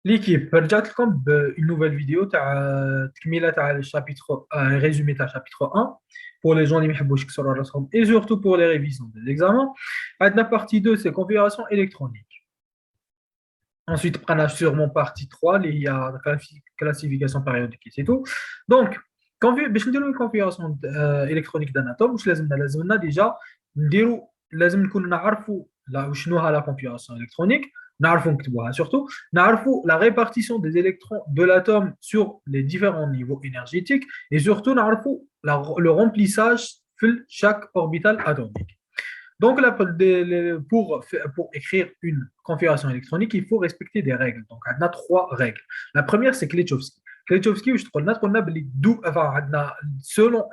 L'équipe, رجعت لكم une nouvelle vidéo تاع تكملة تاع الشابيتر résumé تاع chapitre 1 pour les gens اللي ما يحبوش يكسروا راسهم et surtout pour les révisions des examens. عندنا partie 2 c'est configuration électronique. Ensuite on a sûrement partie 3 اللي هي classification périodique et c'est tout. Donc باش نديروا الكونفيغوراسيون الكترونيك دان اتوم واش لازمنا ديجا نديروا لازم نكون نعرفوا شنو ها لا كونفيغوراسيون الكترونيك نعرفوا نكتبوها surtout نعرفوا la répartition des électrons de l'atome sur les différents niveaux énergétiques et surtout نعرفوا le remplissage في chaque orbital atomique. Donc, pour écrire une configuration électronique, il faut respecter des règles. Donc, on a trois règles. La première, c'est Klitschowski. Klitschowski, selon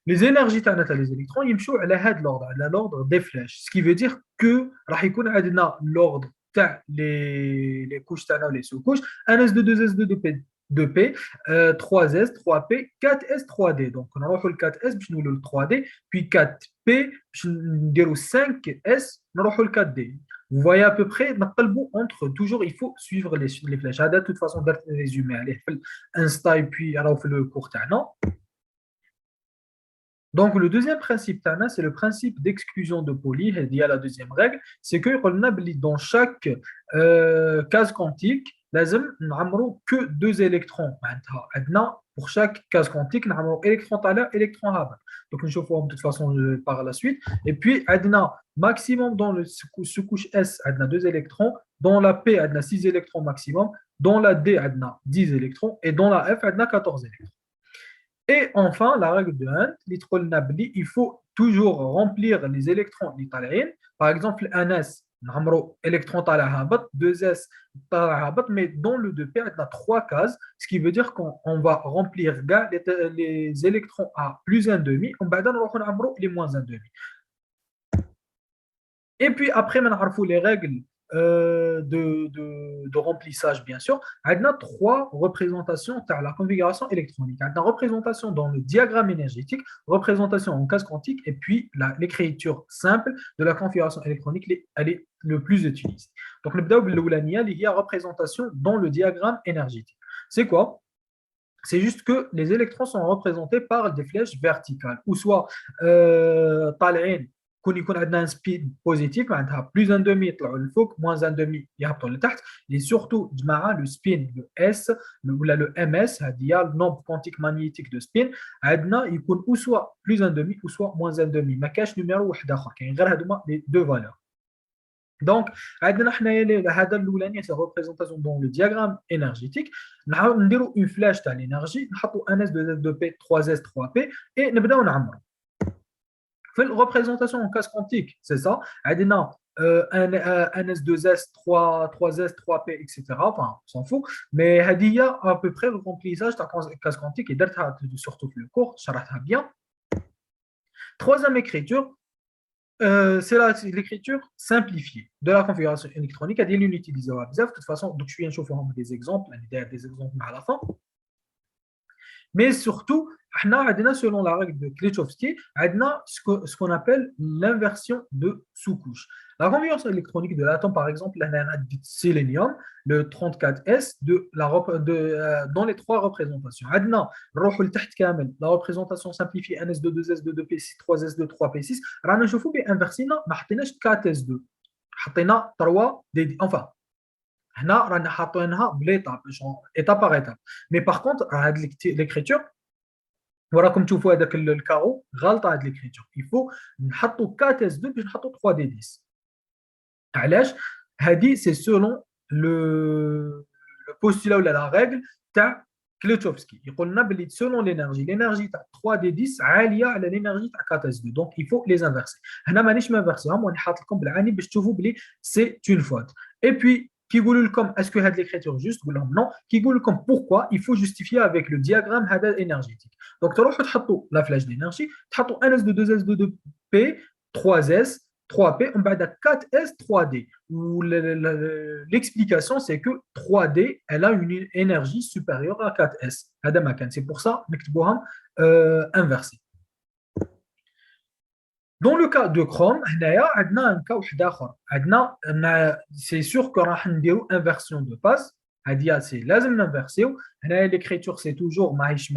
les énergies les électrons, ils sont à l'ordre des flèches. Ce qui veut dire que l'ordre les couches les sous-couches, 1s2, 2s2, 2p, 3s, 3p, 4s, 3d. Donc, on a le 4s, puis nous le 3d, puis 4p, puis nous 5s, on a le 4d. Vous voyez à peu près, entre toujours, il faut suivre les flèches. De toute façon, on va résumer. Allez, Insta et puis alors, on fait le court non. Donc, le deuxième principe, Tana, c'est le principe d'exclusion de Pauli. Il y a la deuxième règle, c'est que dans chaque case quantique, لازم نعمروا que deux électrons. Maintenant, pour chaque case quantique, نعمروا électron طالع, électron هابط. Donc, nous verrons de toute façon par la suite. Et puis, عندنا maximum dans le sous-couche S, عندنا deux électrons. Dans la P, عندنا 6 électrons maximum. Dans la D, عندنا 10 électrons. Et dans la F, عندنا 14 électrons. Et enfin, la règle de Hunt, il faut toujours remplir les électrons l'italiens. Par exemple, 1s, électron talahabat, 2s, talahabat, mais dans le 2p, il y a trois cases, ce qui veut dire qu'on va remplir les électrons à plus 1,5, on va les moins 1,5. Et puis après, on a les règles de remplissage, bien sûr. On a trois représentations de la configuration électronique. On a une représentation dans le diagramme énergétique, représentation en case quantique, et puis l'écriture simple de la configuration électronique, elle est le plus utilisée. Donc, il y a représentation dans le diagramme énergétique. C'est quoi? C'est juste que les électrons sont représentés par des flèches verticales, ou soit طالعين يكون عندنا un spin positif معناتها plus un demi يطلعوا للفوق moins un demi يهبطوا لتحت et surtout جماعه le spin le S ولا le MS هذه هي le nombre quantique magnétique de spin عندنا يكون ou soit plus un demi ou soit moins un demi ما كاش نيميرو واحد اخر كاين غير هذوما les deux valeurs. Donc, عندنا حنايا هذا الاولاني c'est représentation dans le diagramme énergétique. نديروا une flèche تاع l'énergie نحطوا 1s 2s 2p 3s 3p et نبداو نعمروا. في représentation en case quantique, c'est ça. عندنا un S, 2S, 3S, 3P, etc. Enfin, on s'en fout. Mais هذه هي à peu près le remplissage de la case quantique et درتها surtout le cours, شرحتها bien. Troisième écriture, c'est l'écriture simplifiée de la configuration électronique. Elle est utilisée à De toute façon, donc je viens de chauffer des exemples, des exemples à la fin. Mais surtout, selon la règle de Klitschowski, ce qu'on appelle l'inversion de sous-couche. La configuration électronique de l'atome, par exemple, du sélénium, le 34S, dans les trois représentations. La représentation simplifiée 1S2, 2S2, 2P6, 3S2, 3P6. رانا نشوفوا بانفرسينا ما حطيناش 4S2 حطينا 3 enfin هنا رانا حاطينها بليطاب étape par étape. Mais par contre, l'écriture, وراكم تشوفوا هذاك الكارو غلطه هذه l'écriture. Il faut نحطوا 4S2 باش نحطوا 3D10. علاش؟ هذه c'est selon le postulat ou la règle تاع كليتشوفسكي. يقول لنا باللي selon l'énergie تاع 3D10 عاليه على l'énergie تاع 4S2. Donc il faut les inverser. هنا مانيش مانفرسيهم وانا حاط لكم بالعاني باش تشوفوا بلي c'est une faute. Et puis qui dit comme est-ce que c'est l'écriture juste non qui dit comme pourquoi il faut justifier avec le diagramme énergétique. Donc tu vas la flèche d'énergie tu as 1s 2s 2p 3s 3p on va 4s 3d où l'explication c'est que 3d elle a une énergie supérieure à 4s. C'est pour ça نكتبوهم inversé. Dans le cas de Chrome, هنايا عندنا un cas واحد آخر. عندنا c'est sûr que راح نديرو inversion de phase. هادي سي لازم ننفرسيو. هنايا l'écriture c'est toujours ماهيش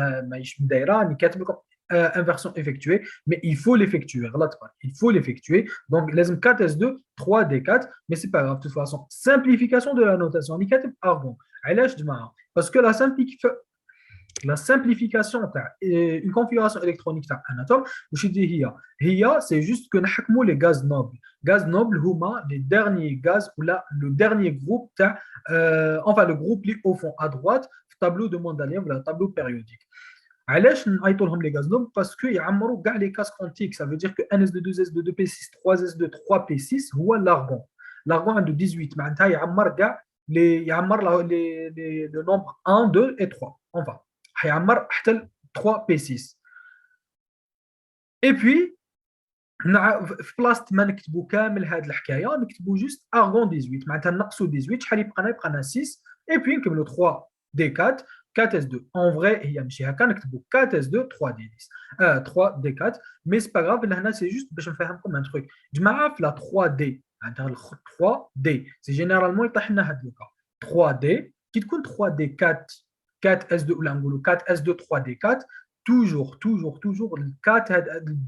مدايره راني كاتب لكم inversion effectuée, mais il faut l'effectuer. غلط برك. Il faut l'effectuer. Donc لازم 4S2 3D4, mais c'est pas grave de toute façon. Simplification de la notation. راني كاتب argon. علاش جماعه؟ Parce que la simplification une configuration électronique un atome c'est juste que nous les gaz nobles huma les derniers gaz ou là le dernier groupe enfin le groupe au fond à droite tableau de Mendeleïev le tableau périodique. علاش نعيطوا les gaz nobles parce que يعمروا كاع les cases quantiques, ça veut dire que 1s2 2s2 2p6 3s2 3p6 هو l'argon عنده 18 معناتها يعمر كاع le nombre 1 2 et 3 enfin حيعمر حتى 3p6. et puis في بلاصه ما نكتبوا كامل هذه الحكايه نكتبوا جوست argon 18 معناتها نقصوا 18 شحال يبقى لنا 6 et puis نكملوا 3d4 4s2 en vrai هي ماشي هكا نكتبوا 4s2 3d10 3d4 mais c'est pas grave هنا c'est juste باش نفهمكم un truc جماعه في لا 3d معناتها 3d c'est généralement يطيح لنا هذا الكا 3d كي تكون 3d 4s2 ولا نقولوا 4s2 3d4 toujours le 4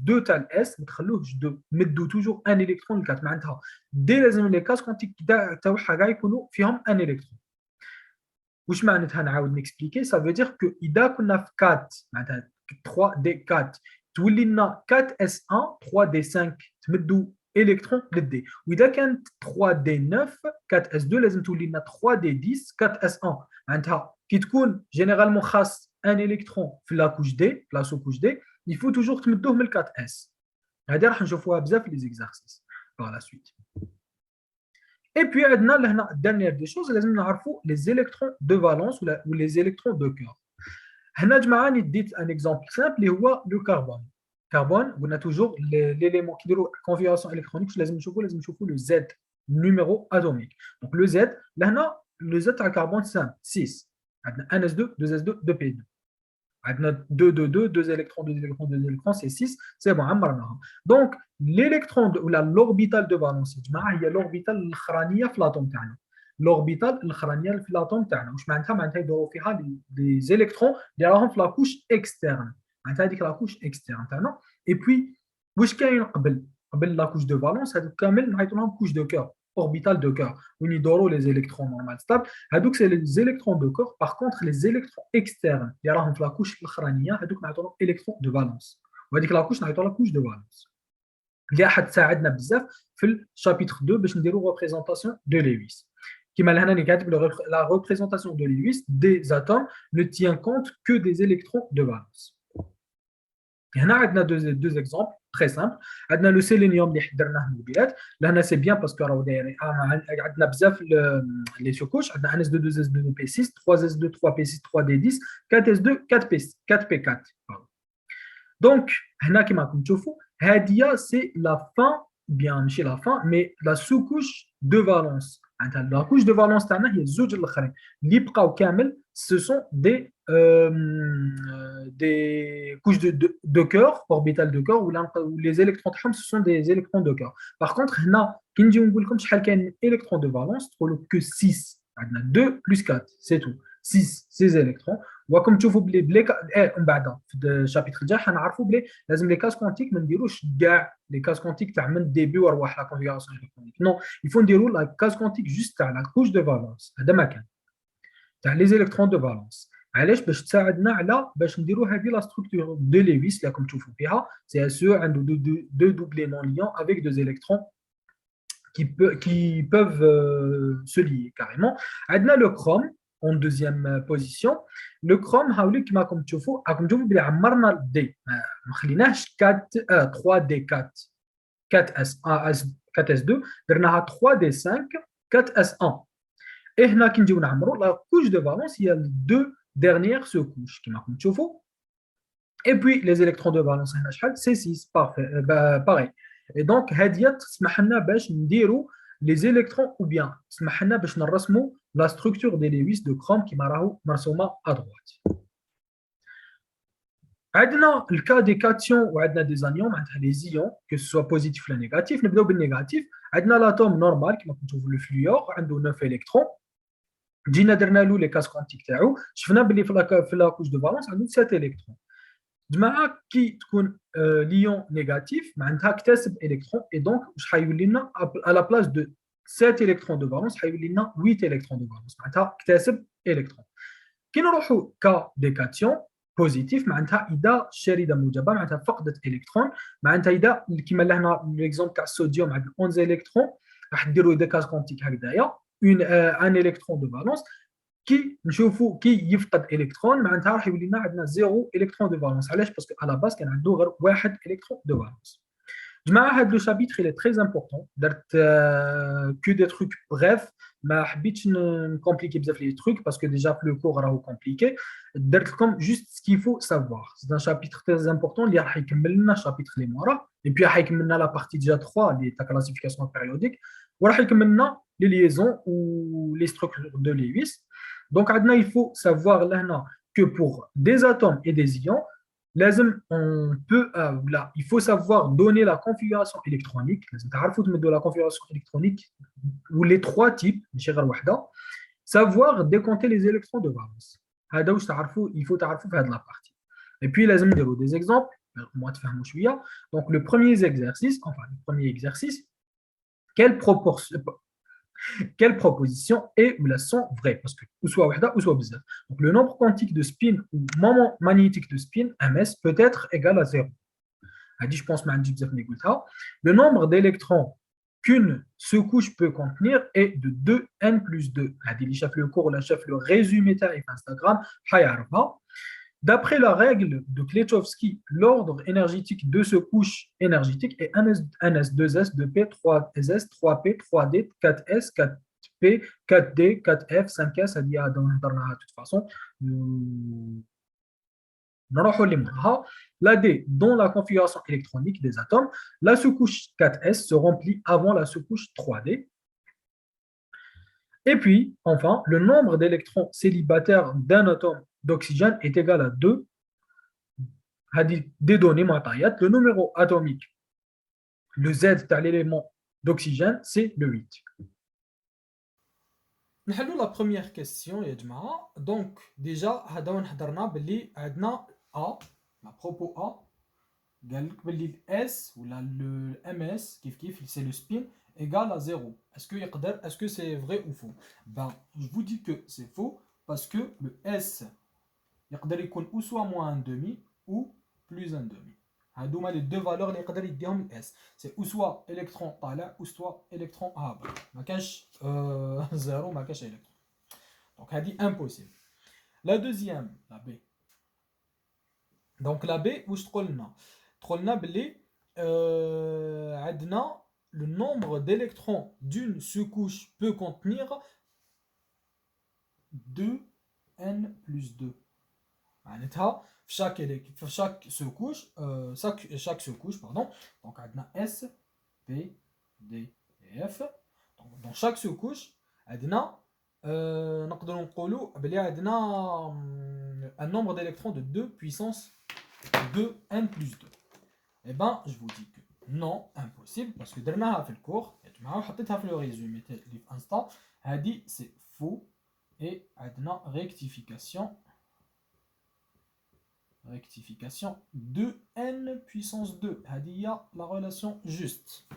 2 تاع الاس ما تخلوهش 2 مدوا toujours ان الكترون ل 4 معناتها دي لازم لي كاس كونتيك تاعها كاع يكونوا فيهم ان الكترون. واش معناتها نعاود نكسبليكي سا فو دير كو اذا كنا في 4 معناتها 3 دي 4 تولي لنا 4 اس 1 3 دي 5 تمدوا الكترون للدي واذا كانت 3 دي 9 4 اس 2 لازم تولي لنا 3 دي 10 4 اس 1 معناتها كي تكون جينيرالمون خاص ان الكترون في لا كوش دي في لا سو كوش دي يفو توجور تمدوه من 4 اس. هذه راح نشوفوها بزاف في لي زيكزارسيس باغ لا سويت. Et puis, la dernière des choses, les électrons de valence ou les électrons de cœur. On dit un exemple simple, c'est le carbone. Carbone, on a toujours l'élément qui est la configuration électronique, le Z, numéro atomique. Donc le Z, le Z à carbone simple, 6. 1s2, 2s2, 2p2. 2, 2, 2, 2 électrons, 2 électrons, 2 électrons, c'est 6, c'est bon. Donc, l'électron ou l'orbital de valence, il y a l'orbital crânien في l'atome تاعنا. L'orbital crânien في l'atome تاعنا. واش معناتها يدوروا فيها les électrons اللي راهم في la couche externe. معناتها هذيك la couche externe تاعنا. Et puis واش كاين قبل la couche de valence هذوك كامل نعيطوا لهم couche de cœur. Orbital de cœur, où ils dorent les électrons normales stables. Donc, c'est les électrons de cœur. Par contre, les électrons externes, il y a la couche crânienne, donc, on a l'électron de valence. On va dire que la couche, on a la couche de valence. Il y a un bzaf dans le chapitre 2, باش نديروا représentation de Lewis. كما لهنا كاتب la représentation de Lewis des atomes ne tient compte que des électrons de valence. هنا عندنا deux exemples très simples. عندنا le sélénium اللي حضرناه من البدايات. لهنا c'est bien parce que راهو دايرين عندنا بزاف les surcouches. عندنا 1s2 2s2 2p6 3s2 3p6 3d10 4s2 4p6 4p4. Donc هنا كما راكم تشوفوا هذه c'est la fin bien ماشي la fin mais la sous-couche de valence. La couche de valence تاعنا هي الزوج الاخرين اللي بقاو كامل ce sont des couches de cœur, orbitales de cœur, où les électrons ce sont des électrons de cœur. Par contre, quand on dit qu'il y a un électron de valence, que 6. 2 plus 4, c'est tout. 6, 6 électrons. Comme tu vois, dans le chapitre 10, on a vu que les cases quantiques ne disent pas les cases quantiques qui ont un début à la configuration électronique. Non, il faut dire la case quantique juste à la couche de valence. Les électrons de valence. علاش باش تساعدنا على باش نديروا هذه لا ستركتور دو لويس اللي راكم تشوفوا فيها سي اس او عنده دو دوبلي نون ليون افيك دو électrons qui peuvent se lier carrément. عندنا le chrome en deuxième position. Le chrome هاولي كما راكم تشوفوا بلي عمرنا الدي ما خليناهش 3 دي 4 4 اس 4 اس 2 درناها 3 دي 5 4 اس 1. Et هنا كي نجيو نعمروا la couche de valence il y a deux dernières sous-couches كما راكم تشوفوا. Et puis les électrons de valence هنا شحال c'est 6 parfait pareil. Et donc هذه تسمح لنا باش نديروا les électrons ou bien تسمح لنا باش نرسموا la structure des Lewis de Chrome كما راهو مرسومه à droite. عندنا le cas des cations وعندنا des anions معناتها les ions que ce soit positif ou négatif نبداو بالnégatif عندنا l'atome normal كما كنتو في الفلوور عنده 9 électrons جينا درنا له لي كاس كونتيك تاعو شفنا باللي في لا كوش دو فالونس عنده 7 électrons جماعه كي تكون ليون نيجاتيف معناتها اكتسب الكترون اي دونك واش حيولي لنا على بلاص دو 7 الكترون دو فالونس حيولي لنا 8 الكترون دو فالونس معناتها اكتسب الكترون كي نروحوا كا دي كاتيون بوزيتيف معناتها اذا شريده موجبه معناتها فقدت الكترون معناتها اذا كيما لهنا ليكزومبل تاع الصوديوم عندك 11 الكترون راح ديروا دي كاز كونتيك هكذايا ان الكترون دو فالونس كي نشوفوا كي يفقد الكترون معناتها راح يولي لنا عندنا زيرو الكترون دو فالونس علاش باسكو على باس كان عنده غير واحد الكترون دو فالونس جماعه هذا لو شابيتر il est très important درت que des trucs bref ما حبيتش نكومبليكي بزاف لي trucs parce que déjà في le cours راهو compliqué درت لكم juste ce qu'il faut savoir c'est un chapitre très important اللي راح يكمل لنا الشابيتر اللي مورا et puis راح يكمل لنا la partie déjà 3 اللي تاع classification périodique وراح يكمل لنا les liaisons ou les structures de Lewis. Donc, il faut savoir là, que pour des atomes et des ions, on peut, là, il faut savoir donner la configuration électronique. De la configuration électronique ou les trois types, savoir décompter les électrons de valence. Il faut savoir faire de la partie. Et puis, des exemples. Donc, le premier exercice, quelle proportion, quelle proposition est ou la sont vraies parce que ou soit wahda ou soit bzaf. Donc le nombre quantique de spin ou moment magnétique de spin ms peut être égal à 0. Je pense le nombre d'électrons qu'une sous-couche peut contenir est de 2n plus 2. Le cours le chef le résumé tarif Instagram. D'après la règle de Kleczowski, l'ordre énergétique de ce couche énergétique est 1s, 2s, 2p, 3s, 3p, 3d, 4s, 4p, 4d, 4f, 5s, de toute façon. La D, dans la configuration électronique des atomes, la sous-couche 4s se remplit avant la sous-couche 3d. Et puis, enfin, le nombre d'électrons célibataires d'un atome d'oxygène est égal à 2. Des données matérielles. Le numéro atomique, le Z de l'élément d'oxygène, c'est le 8. نحلو la première question يا جماعة. Donc déjà هذا نحضرنا باللي عندنا A à propos A قال لك باللي ال S ولا le MS كيف c'est le spin égal à 0. Est-ce que c'est vrai ou faux? Ben je vous dis que c'est faux parce que le S يقدر يكون ou soit moins 1,5 ou plus 1,5. هادوما les deux valeurs اللي يقدر يديهم ال S. C'est ou soit électron طالع ou soit électron هابط. ما كانش زيرو ما كانش électron. Donc هادي impossible. La deuxième, la B. Donc la B واش تقول لنا؟ تقول لنا باللي عندنا le nombre d'électrons d'une sous-couche peut contenir 2n plus 2. معناتها في chaque sous-couche chaque sous-couche pardon. Donc عندنا S P D et F. Donc dans chaque sous-couche عندنا نقدروا نقولوا بلي عندنا un nombre d'électrons de 2 puissance 2n plus 2. Eh ben je vous dis que non, impossible parce que درناها في الكور يا جماعه وحطيتها في لو ريزومي اللي في انستا. هذه c'est faux et عندنا rectification de n puissance 2. هذه هي la relation juste.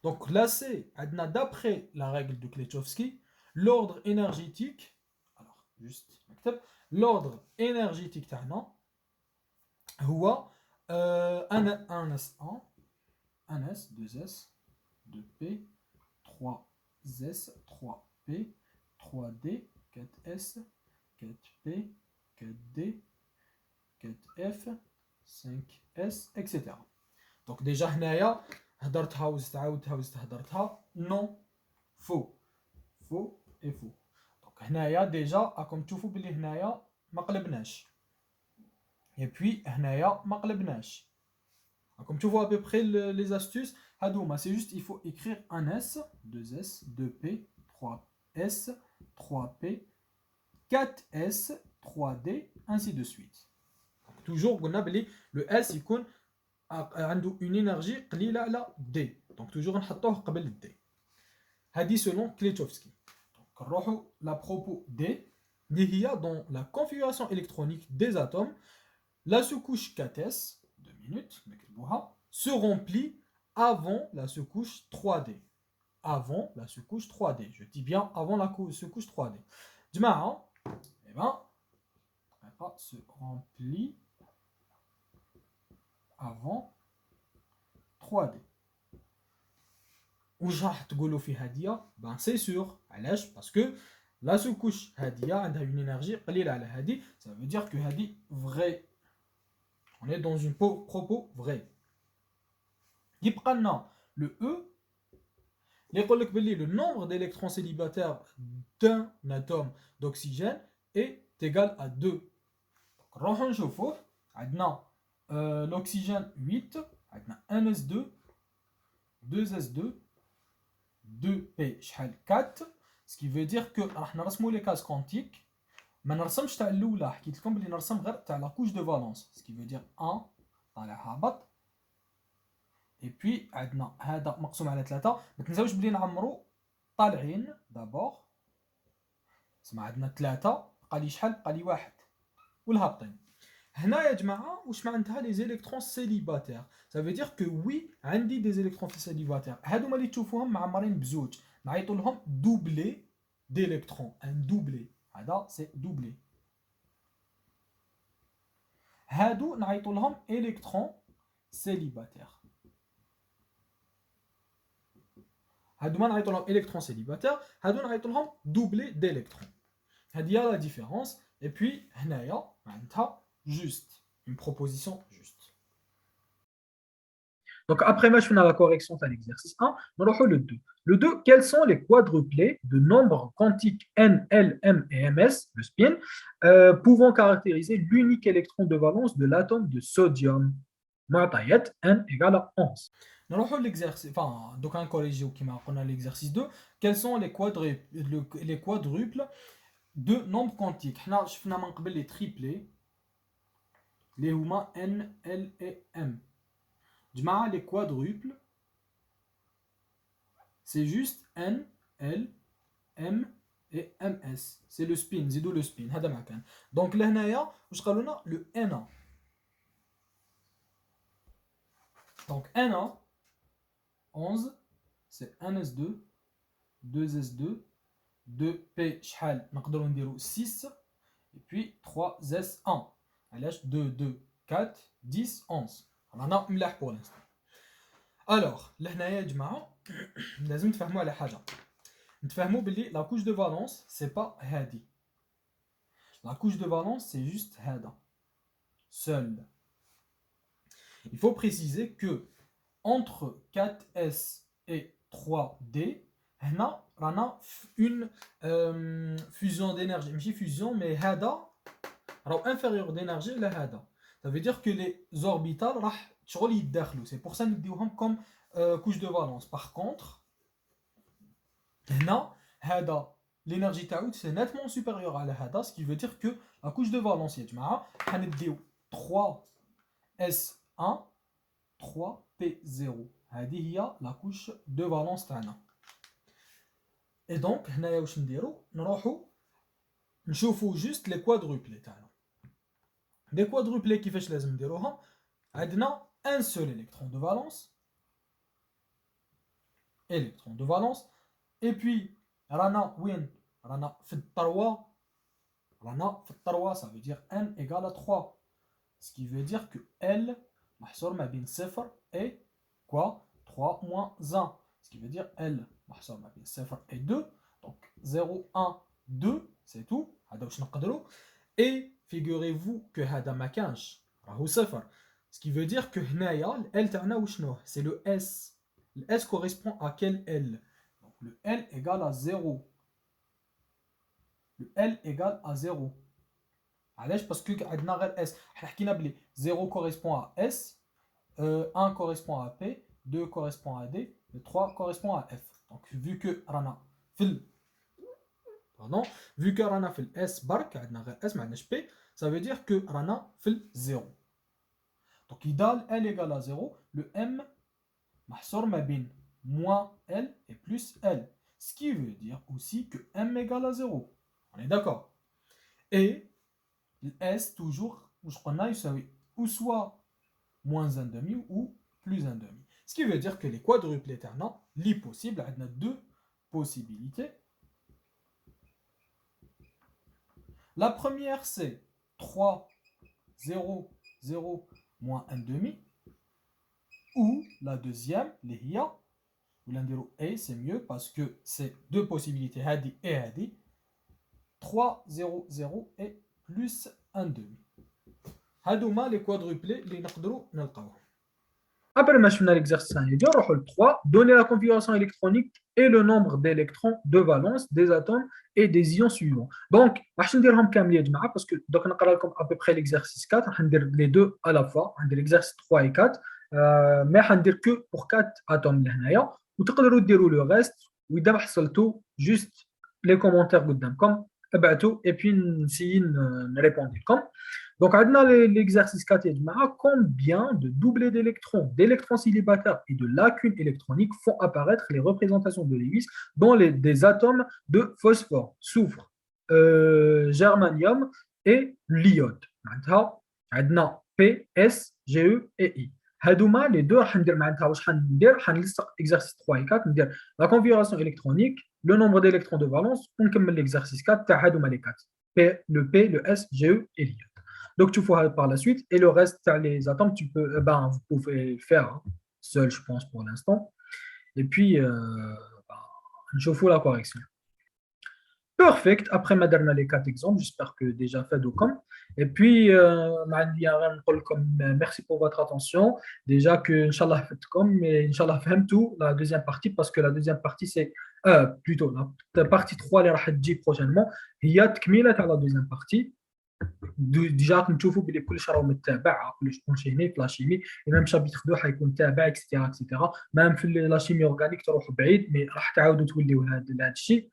Donc là c'est d'après la règle de Kleczowski, l'ordre énergétique, alors juste l'ordre énergétique تاعنا هو 1s1, 1s, 2s, 2p, 3s, 3p, 3d, 4s, 4p, 4d, 4f, 5s, etc. Donc déjà هنايا هدرتها وزعاودتها وزهدرتها non faux faux et faux. Donc هنايا déjà راكم تشوفوا بلي هنايا ما قلبناش et puis هنايا ما قلبناش. راكم تشوفوا à peu près les astuces هادوما. C'est juste il faut écrire 1s, 2s, 2p, 3s, 3p, 4s, 3d, ainsi de suite. toujours le S يكون عنده une énergie قليلة على D. Donc toujours نحطوه قبل D. هذه selon Kleczowski. Donc نروحوا la propos D اللي هي dans la configuration électronique des atomes, la sous-couche 4S 2 minutes نكتبوها se remplit avant la sous-couche 3D. Avant la sous-couche 3D. Je dis bien avant la sous-couche 3D. جماعة, eh ben, se remplit avant 3D. واش راح تقولوا في هاديه؟ بان سي سور. علاش؟ باسكو لا سوكوش هاديه عندها une énergie قليله على هادي. Ça veut dire que هادي vrai. On est dans une propos vrai. يبقى لنا le E اللي يقول لك باللي le nombre d'électrons célibataires d'un atome d'oxygène est égal à 2. نروحوا نشوفوه. عندنا l'oxygène 8, عندنا 1s2, 2s2, 2p شحال 4, ce qui veut dire que راح نرسموا لي كاز كونتيك. ما نرسمش تاع الاولى، حكيت لكم بلي نرسم غير تاع لا كوش دو فالونس، ce qui veut dire 1 طالع هابط، اي بي عندنا هذا مقسوم على 3. ما تنساوش بلي نعمروا طالعين دابور، سما عندنا 3 بقى لي شحال؟ بقى لي 1 والهابطين. هنا يا جماعه واش معناتها لي زيليكترون سيليباتير؟ ça veut dire que oui عندي دي زيليكترون سيليباتير. هادو اللي تشوفوهم معمرين بزوج نعيطوا لهم دوبلي ديليكترون. ان دوبلي هذا سي دوبلي. هادو نعيطوا لهم الكترون سيليباتير. هادو ما نعيطوا لهم الكترون سيليباتير، هادو نعيطوا لهم دوبلي ديليكترون. هادي هي لا ديفيرونس. اي بي هنايا معناتها juste une proposition juste. Donc, après moi, je fais la correction à l'exercice 1. Nous allons le 2. Le 2, quels sont les quadruplés de nombres quantiques N, L, M et MS, le spin, pouvant caractériser l'unique électron de valence de l'atome de sodium? Matayet, N égale à 11. Nous allons l'exercice, enfin, donc un corrigé qui m'a appris l'exercice 2. Quels sont les quadruples de nombres quantiques? Nous avons fait les triplés. Les huma N, L et M. جماعة les quadruples c'est juste N, L, M et MS. C'est le spin, زيدو le spin. هذا ما كان. Donc لهنايا واش قالوا لنا le Na. Donc Na 11 c'est 1s2 2s2 2p شحال نقدروا نديروا 6 et puis 3s1. علاش 2 2 4 10 11. رانا ملاح بور لانستون. الوغ لهنايا يا جماعه لازم تفهموا على حاجه. نتفهموا باللي لا كوش دو فالونس سي با هادي. لا كوش دو فالونس سي جوست هذا seul. Il faut préciser que entre 4s et 3d هنا رانا une fusion d'énergie. ماشي fusion mais هذا راهو inférieur d'énergie على هذا. Ça veut dire que les orbitales راح شغل يتداخلوا. C'est pour ça نديوهم comme couche de valence. Par contre هنا هذا l'énergie تاعو c'est nettement supérieur على هذا, ce qui veut dire que la couche de valence يا جماعه حنديو 3s1 3p0. هذه هي la couche de valence تاعنا. Et donc هنايا واش نديرو؟ نروحو نشوفو juste les quadruplés تاعنا. Des quadruplés كيفاش لازم نديروهم؟ عندنا un seul électron de valence, et puis رانا وين؟ رانا في التروى, ça veut dire n égale à 3, ce qui veut dire que L محصور ما بين 0 et quoi 3 moins 1, ce qui veut dire L محصور ما بين 0 et 2, donc 0 1 2 c'est tout. هذا واش نقدروا. et figurez-vous que هذا ما كانش راهو 0, ce qui veut dire que هنايا ال تاعنا وشنو؟ c'est le S. le S correspond à quel L? donc le L égale à 0. le L égale à 0. علاش؟ parce que عندنا غير S. حنا حكينا بلي 0 correspond à S, 1 correspond à P, 2 correspond à D, et 3 correspond à F. donc vu que رانا في vu que رانا في S برك عندنا غير S ما عندناش P, ça veut dire que رانا في 0. Donc idéal L égale à 0, le M محصور ما بين moins L et plus L. Ce qui veut dire aussi que M égale à 0. On est d'accord. Et S toujours, ou soit moins 1,5 ou plus 1,5. Ce qui veut dire que les quadruples éternants, les possibles, on a deux possibilités. La première, c'est 3, 0, 0, moins 1,5. Ou la deuxième, les HIA, ou l'indiro A, c'est mieux parce que c'est deux possibilités, Hadi et Hadi. 3, 0, 0 et plus 1,5. هادوما les quadruplés اللي نقدروا نلقاوهم. Après l'exercice 1 et 2, on le 3, donner la configuration électronique et le nombre d'électrons de valence des atomes et des ions suivants. Donc, je vais dire parce que donc, on a à peu près l'exercice 4, on va dire les deux à la fois, on va dire l'exercice 3 et 4, mais on va dire que pour 4 atomes. Vous pouvez dire le reste, ou tout, juste les commentaires comme et puis répondre. Donc, on l'exercice 4 combien de doublés d'électrons célibataires et de lacunes électroniques font apparaître les représentations de Lewis dans des atomes de phosphore, soufre, germanium et l'iode. On a P, S, G, E et I. هادوما les deux exercice 3 et 4 la configuration électronique, le nombre d'électrons de valence, on commence l'exercice 4 les 4. Le P, le S, G, E et l'iode. Donc, tu feras par la suite. Et le reste, les atomes, vous pouvez faire seul, je pense, pour l'instant. Et puis, je vous la correction. Perfect. Après, madame, les 4 exemples. J'espère que déjà fait comme. Et puis, merci pour votre attention. Déjà que, Inch'Allah, fait comme, mais Inch'Allah, fait tout la deuxième partie, parce que la deuxième partie, c'est plutôt la partie 3, les rahadji prochainement. Il y a la deuxième partie. ديجا كنشوفوا بلي كلش راه متابع كلش اونشيني في لا شيمي ميم شابيتر 2 حيكون تابع اكسترا اكسترا ميم في لا شيمي اورغانيك تروح بعيد مي راح تعاودوا توليو هذا الشيء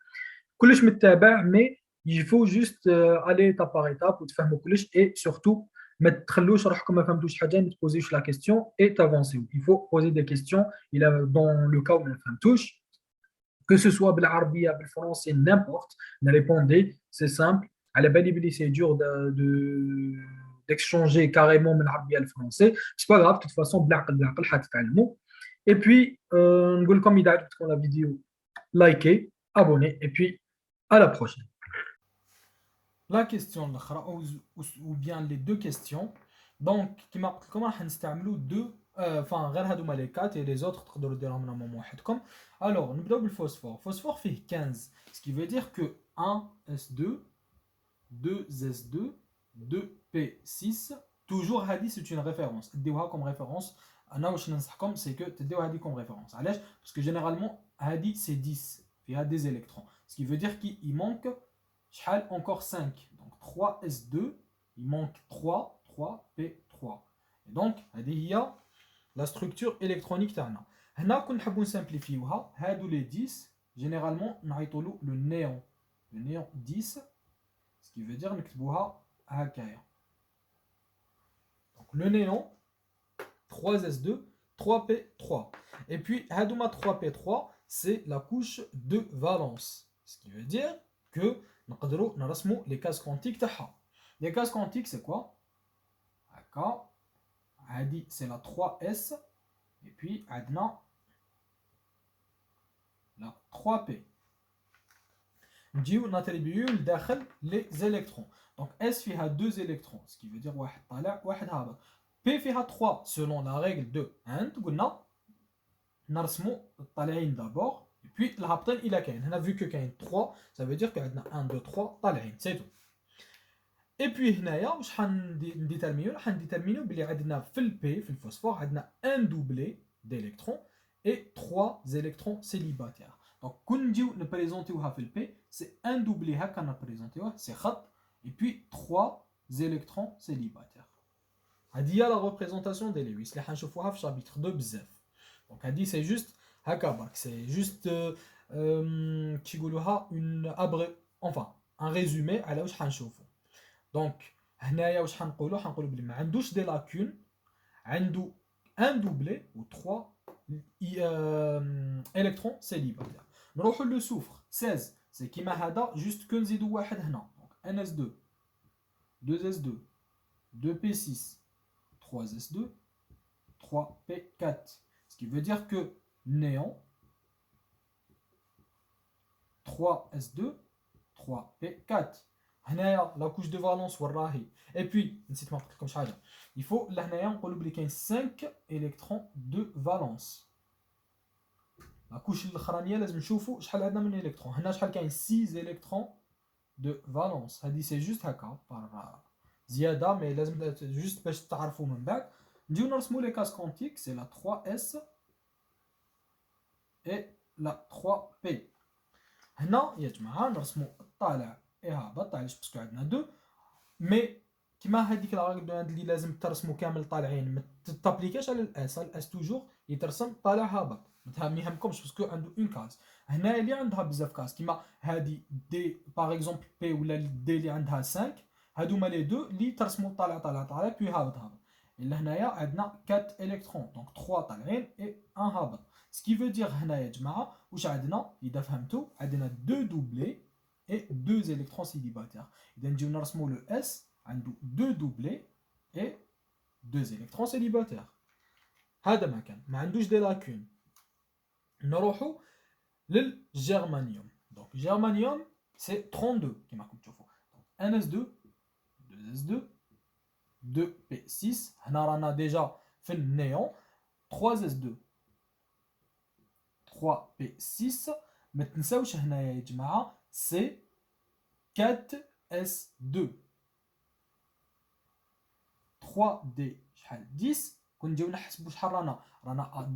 كلش متابع مي يفو جوست الي ايتاب باغ ايتاب وتفهموا كلش اي سورتو ما تخلوش روحكم ما فهمتوش حاجه ما تبوزيوش لا كيستيون اي تافونسيو يفو بوزي دي كيستيون الى دون لو كاو ما فهمتوش que ce soit بالعربيه بالفرنسي n'importe répondez c'est simple على بالي بلي c'est dur d'échanger carrément من العربيه للفرنسي c'est pas grave de toute façon بالعقل حتتعلموا et puis نقول لكم اذا عجبتكم la vidéo likez abonnez et puis à la prochaine. La question ou bien les deux questions. Donc كما قلت لكم راح نستعملوا deux enfin غير هادوما les 4 et les autres تقدروا ديروهم نورمالمون وحدكم. Alors نبداو بالفوسفور. Phosphore fait 15 ce qui veut dire que 1s2 2s2 2p6 toujours هذه c'est une référence. تديوها comme référence. انا واش ننصحكم c'est que تديو هذه comme référence. علاش parce que généralement هذه c'est 10 فيها des électrons. Ce qui veut dire qu'il manque encore 5. Donc 3s2, il manque 3, 3p3. Et donc, il y a la structure électronique تاعنا. هنا كون نحبوا نسامبليفيوها هادو les 10 généralement نعيطوا le néon. Le néon 10 ce qui veut dire نكتبوها هكايا. Donc le néon 3s2 3p3. Et puis هادوما 3p3 c'est la couche de valence. Ce qui veut dire que نقدروا نرسموا les cases quantiques تاعها. Les cases quantiques c'est quoi؟ هكا هادي c'est la 3s et puis عندنا la 3p. نجيو ناتريبيو لداخل les électrons. Donc s فيها 2 électrons ce qui veut dire واحد طالع واحد هابط. p فيها 3 selon la règle de Hund قلنا نرسموا الطالعين d'abord et puis الهابطين الى كاين. هنا vu que كاين 3 ça veut dire que عندنا 1 2 3 طالعين c'est tout. Et puis هنايا واش حنديترمينيو بلي عندنا في البي في الفوسفور عندنا ان دوبلي d'électrons et 3 électrons célibataires. Donc كون نجيو نبريزونتيوها في البي سي ان دوبلي هكا نبريزونتيوها سي خط et puis 3 électrons célibataires. هذه هي لا ريبريزونطاسيون دي لويس اللي حنشوفوها في شابيتر 2 بزاف. Donc هذه سي جوست هكا برك سي جوست كيقولوها اون enfin un résumé على واش حنشوفو. دونك هنايا واش حنقولوا بلي ما عندوش دي لاكون عنده un doublé ou 3 électrons célibataires. نروحوا le soufre 16 c'est كيما هذا juste que نزيدوا واحد هنا. Donc NS2 2S2 2P6 3S2 3P4. Ce qui veut dire que néon 3S2 3P4. هنايا la couche de valence وراهي. Et puis نسيت ما قلت لكمش حاجه. Il faut لهنايا نقولوا بلي كاين 5 électrons de valence. La couche الاخرانيه لازم نشوفوا شحال عندنا من électrons. هنا شحال كاين 6 électrons de valence. هذه سي جوست هكا بار زياده مي لازم جوست باش تعرفوا من بعد. نجيو نرسموا لي كاس كونتيك سي لا 3S et لا 3P. هنا يا جماعه نرسموا الطالع اي هابط علاش باسكو عندنا دو مي كيما هذيك لا راغل اللي لازم ترسموا كامل طالعين ما تابليكاش على الاس توجور يترسم طالع هابط ما يهمكمش باسكو عنده اون كاس. هنا اللي عندها بزاف كاس كيما هذه دي باغ اكزومبل بي ولا دي اللي عندها 5 هادوما لي دو اللي ترسموا طالع طالع طالع بي هابط هابط. الا هنايا عندنا 4 الكترون دونك 3 طالعين اي 1 هابط. سكي فو دير هنا يا جماعه واش عندنا اذا فهمتوا عندنا 2 دوبلي et 2 électrons célibataires. إذا نجيو نرسموا le S عنده 2 doublés et 2 électrons célibataires. هذا ما كان ما عندوش دي لاكون. نروحوا للجرمانيوم. Donc germanium c'est 32 كما راكم تشوفوا. NS2 2S2 2P6 هنا رانا ديجا في النيون 3S2 3P6 ما تنساوش هنايا يا جماعه c'est 4S2 3D شحال 10 كون نجيو نحسبوا شحال رانا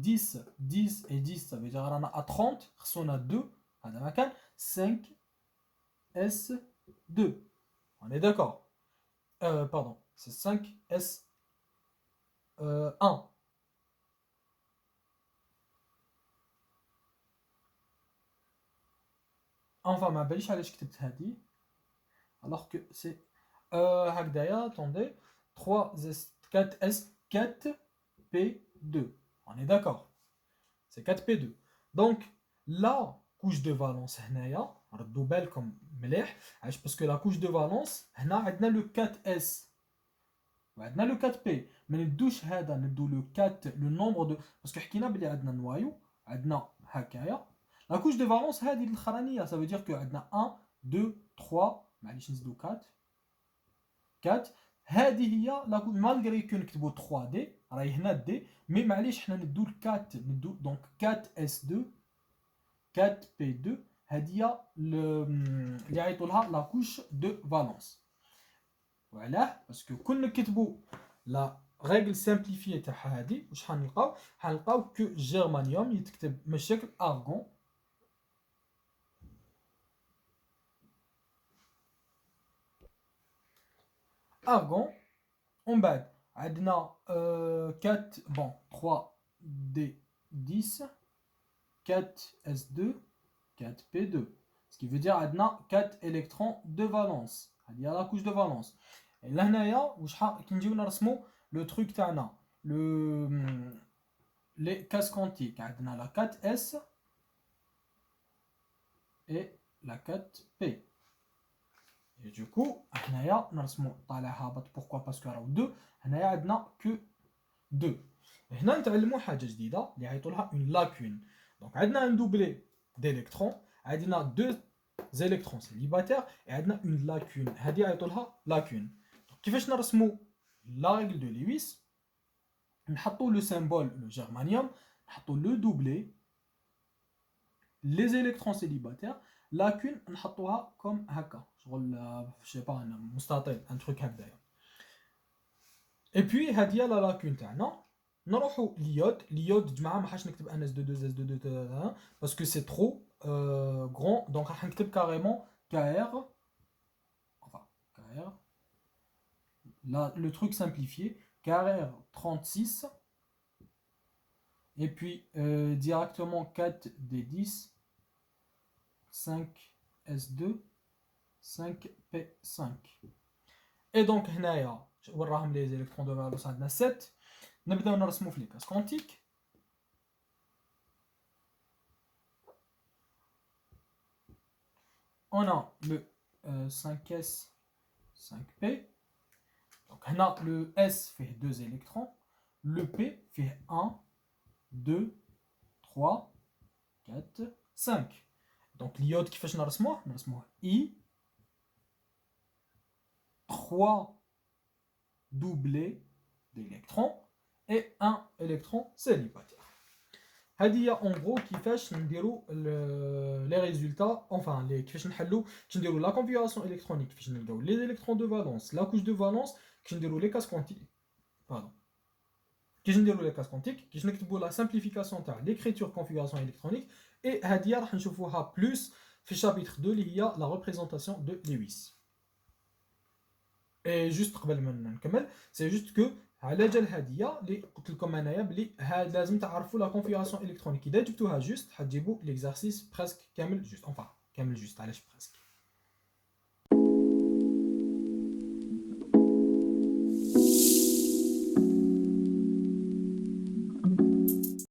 10 10 et 10 ça veut dire رانا 30 خصونا 2 هذا ما كان 5S2 on est d'accord pardon c'est 5S1 enfin ما باليش علاش كتبت هذه alors que c'est هكذايا attendez 3S 4S 4P2 on est d'accord c'est 4P2 donc la couche de valence هنايا ردوا بالكم مليح علاش باسكو la couche de valence هنا عندنا le 4S وعندنا le 4P ما ندوش هذا ندو le 4 le nombre de باسكو حكينا بلي عندنا نوايو عندنا هكايا la couche de valence هذه الاخرانيه ça veut dire que عندنا 1 2 3 معليش نزيدو 4 هذه هي مالغري كو نكتبو 3 دي راهي هنا دي مي معليش حنا ندو 4 ندو دونك 4 اس 2 4 بي 2 هذه هي اللي عيطوا لها لا كوش دو فالونس. وعلاه باسكو كون نكتبو لا ريغل سامبليفي تاعها هذه واش حنلقاو كو جيرمانيوم يتكتب من الشكل ارغون argon on بعد عندنا 4 bon 3D10 4S2 4P2 ce qui veut dire عندنا 4 électrons de valence هذه هي la couche de valence. et لهنايا واش كي نجيو نرسمو لو تروك تاعنا لو لي كاس كونتيك عندنا la 4S et la 4P. Et du coup, هنايا نرسمو طالع هابط pourquoi parce que راهو 2 هنايا عندنا que 2. هنا نتعلمو حاجه جديده اللي عيطوا لها une lacune. donc عندنا un doublé d'électrons عندنا 2 électrons célibataires et عندنا une lacune هذه عيطوا لها lacune. donc كيفاش نرسمو la règle de Lewis نحطو le symbole le germanium نحطو le doublé les électrons célibataires lacune نحطوها كوم هكا شغل je sais pas مستطيل un truc هكذايا. et puis هذه هي لا لاكون تاعنا. نروحوا ليود جماعه ما حاش نكتب NS2 2S2 2 باسكو سي ترو غران دونك راح نكتب كاريمون KR enfin KR là le truc simplifié KR 36 et puis directement 4D10 5S2 5P5 et donc هنايا وراهم لي électrons de valence عندنا 7 نبداو نرسمو في لي كاس كونتيك. On a le 5s, 5p. Donc, le S fait 2 électrons. Le P fait 1, 2, 3, 4, 5. Donc, l'iode qui fait I, 3 doublés d'électrons et 1 électron célibataire. هذه en gros كيفاش نديروا les résultats, enfin كيفاش نحلوا كي نديروا la configuration électronique, كيفاش نلقاو les électrons de valence, la couche de valence, كي نديروا les cases quantiques, pardon, كيفاش نديروا les cases quantiques, كيفاش نكتبوا la simplification تاع l'écriture configuration électronique. et هذه راح نشوفوها plus في chapitre 2 اللي هي la représentation de Lewis. et juste قبل ما نكمل, c'est juste que على جال هاديه اللي قلت لكم انايا بلي هاد لازم تعرفوا لا كونفيغوراسيون الكترونيك. اذا جبتوها جوست حتجيبوا ليكزارسيس بريسك كامل جوست, enfin كامل جوست. علاش بريسك؟